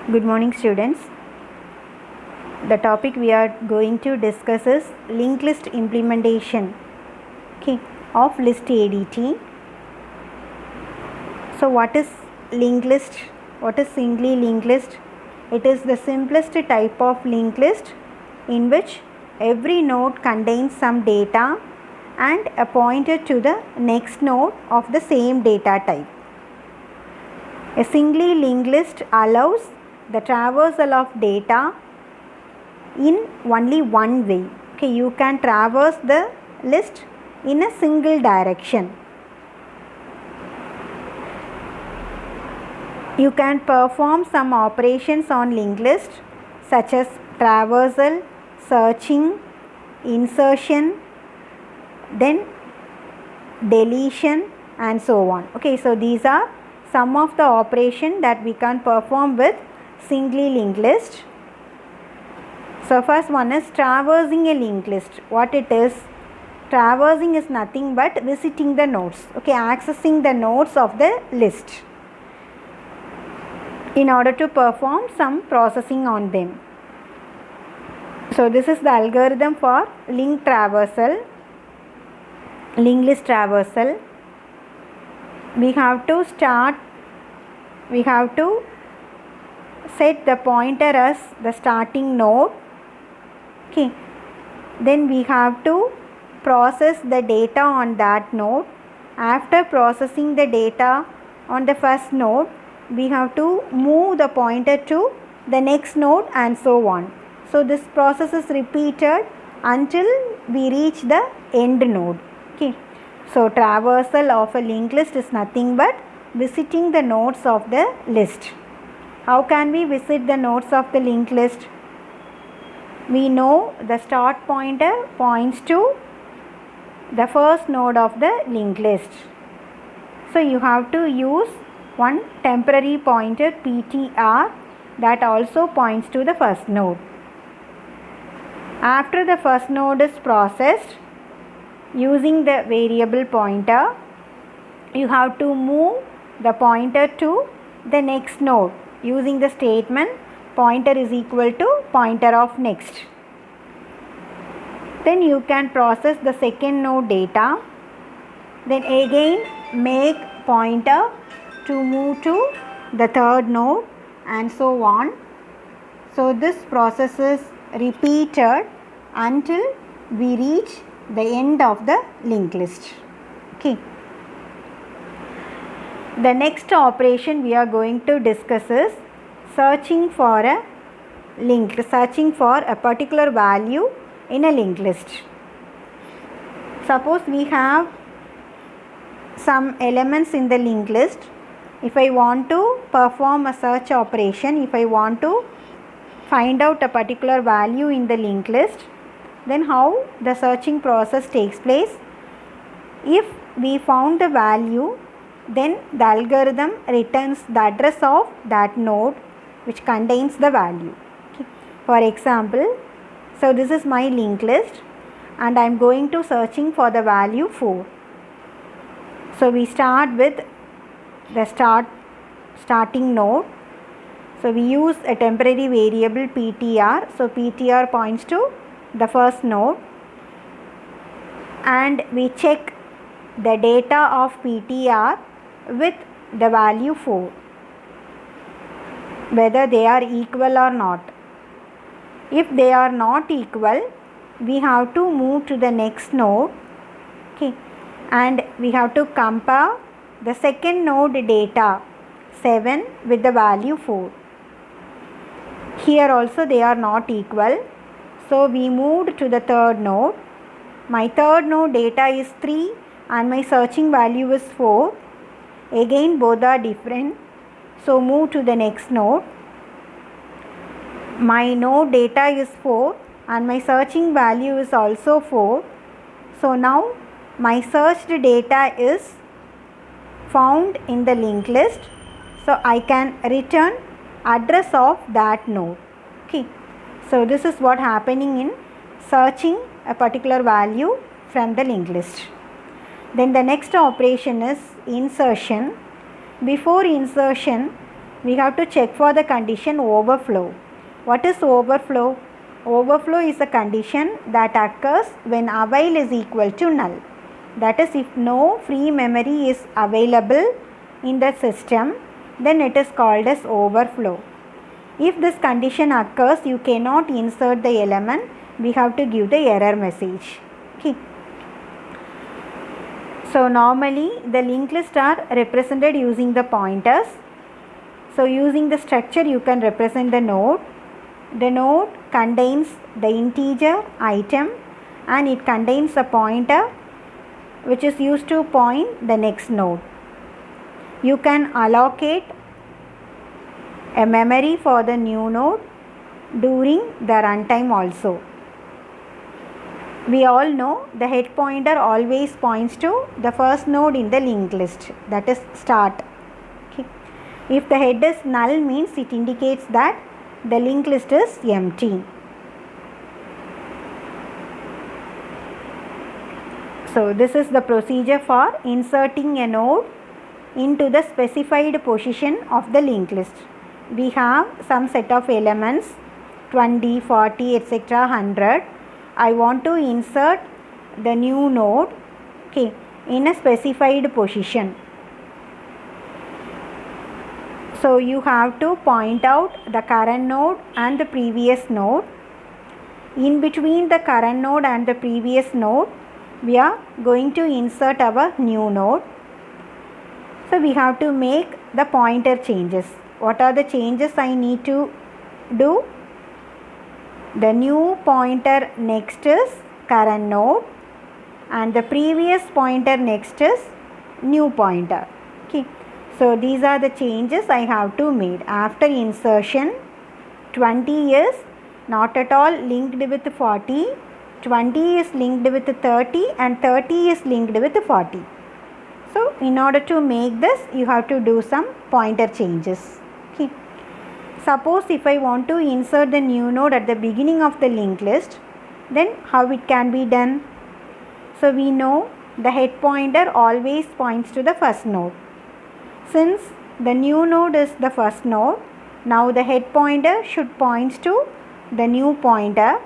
Good morning, students. The topic we are going to discuss is linked list implementation of list ADT. So what is linked list? What is singly linked list? It is the simplest type of linked list in which every node contains some data and a pointer to the next node of the same data type. A singly linked list allows the traversal of data in only one way. You can traverse the list in a single direction. You can perform some operations on linked list such as traversal, searching, insertion, then deletion and so on. So these are some of the operations that we can perform with singly linked list. So first one is traversing a linked list. What it is? Traversing is nothing but visiting the nodes. Accessing the nodes of the list in order to perform some processing on them. So this is the algorithm for linked traversal, linked list traversal. We have to set the pointer as the starting node. Then we have to process the data on that node. After processing the data on the first node, we have to move the pointer to the next node and so on. So this process is repeated until we reach the end node. So traversal of a linked list is nothing but visiting the nodes of the list. How can we visit the nodes of the linked list? We know the start pointer points to the first node of the linked list. So you have to use one temporary pointer PTR that also points to the first node. After the first node is processed, using the variable pointer, you have to move the pointer to the next node using the statement pointer is equal to pointer of next. Then you can process the second node data. Then again make pointer to move to the third node and so on. So this process is repeated until we reach the end of the linked list. The next operation we are going to discuss is searching for a particular value in a linked list. Suppose we have some elements in the linked list. If I want to perform a search operation, if I want to find out a particular value in the linked list, then how the searching process takes place? If we found the value, then the algorithm returns the address of that node which contains the value. For example, so this is my linked list and I am going to searching for the value 4. So we start with the starting node. So we use a temporary variable PTR. So PTR points to the first node and we check the data of PTR with the value 4, whether they are equal or not. If they are not equal, we have to move to the next node and we have to compare the second node data 7 with the value 4. Here also they are not equal, so we moved to the third node. My third node data is 3 and my searching value is 4. Again both are different, so move to the next node. My node data is 4 and my searching value is also 4. So now my searched data is found in the linked list, so I can return address of that node. So this is what happening in searching a particular value from the linked list. Then the next operation is insertion. Before insertion, we have to check for the condition overflow. What is overflow? Overflow is a condition that occurs when avail is equal to null. That is, if no free memory is available in the system, then it is called as overflow. If this condition occurs, you cannot insert the element. We have to give the error message. Okay. So normally the linked list are represented using the pointers. So using the structure you can represent the node. The node contains the integer item and it contains a pointer which is used to point the next node. You can allocate a memory for the new node during the runtime also. We all know the head pointer always points to the first node in the linked list, that is start. Okay. If the head is null, means it indicates that the linked list is empty. So this is the procedure for inserting a node into the specified position of the linked list. We have some set of elements 20, 40, etc. 100. I want to insert the new node, okay, in a specified position. So you have to point out the current node and the previous node. In between the current node and the previous node, we are going to insert our new node. So we have to make the pointer changes. What are the changes I need to do? The new pointer next is current node and the previous pointer next is new pointer. Okay. So these are the changes I have to make. After insertion, 20 is not at all linked with 40. 20 is linked with 30 and 30 is linked with 40. So in order to make this, you have to do some pointer changes. Okay. Suppose if I want to insert the new node at the beginning of the linked list, then how it can be done? So we know the head pointer always points to the first node. Since the new node is the first node, now the head pointer should point to the new pointer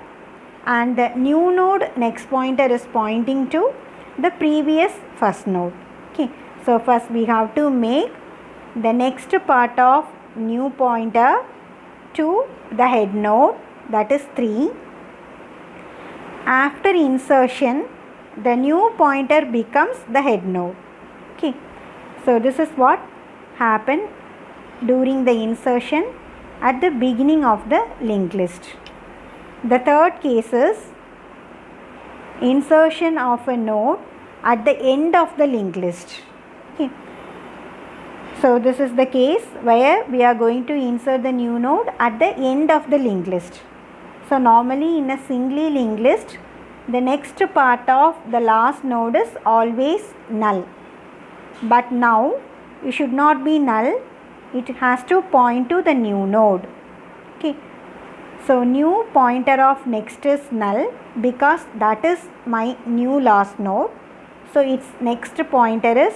and the new node next pointer is pointing to the previous first node. Okay. So first we have to make the next part of new pointer to the head node, that is 3. After insertion, the new pointer becomes the head node. Okay. So this is what happened during the insertion at the beginning of the linked list. The third case is insertion of a node at the end of the linked list. Okay. So this is the case where we are going to insert the new node at the end of the linked list. So normally in a singly linked list, the next part of the last node is always null. But now it should not be null, it has to point to the new node. Okay. So new pointer of next is null because that is my new last node. So its next pointer is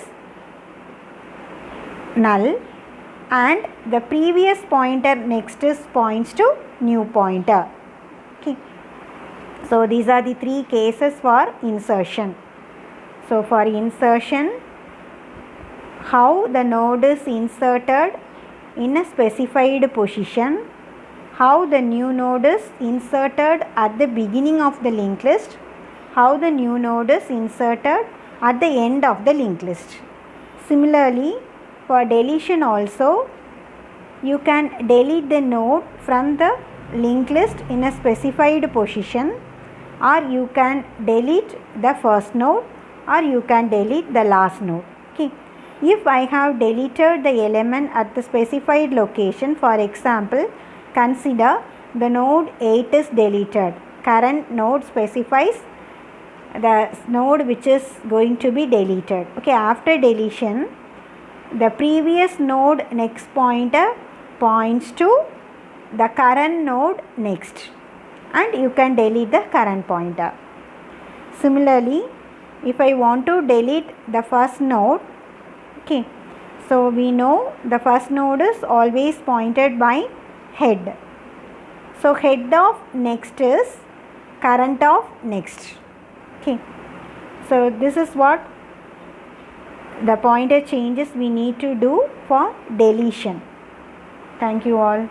null and the previous pointer next is points to new pointer. Okay. So these are the 3 cases for insertion. So for insertion, how the node is inserted in a specified position, how the new node is inserted at the beginning of the linked list, how the new node is inserted at the end of the linked list. Similarly, for deletion also, you can delete the node from the linked list in a specified position, or you can delete the first node, or you can delete the last node. Okay. If I have deleted the element at the specified location, for example, consider the node 8 is deleted. Current node specifies the node which is going to be deleted. Okay, after deletion, the previous node next pointer points to the current node next and you can delete the current pointer. Similarly, if I want to delete the first node, okay, So we know the first node is always pointed by head. So head of next is current of next. Okay. So this is what the pointer changes we need to do for deletion. Thank you all.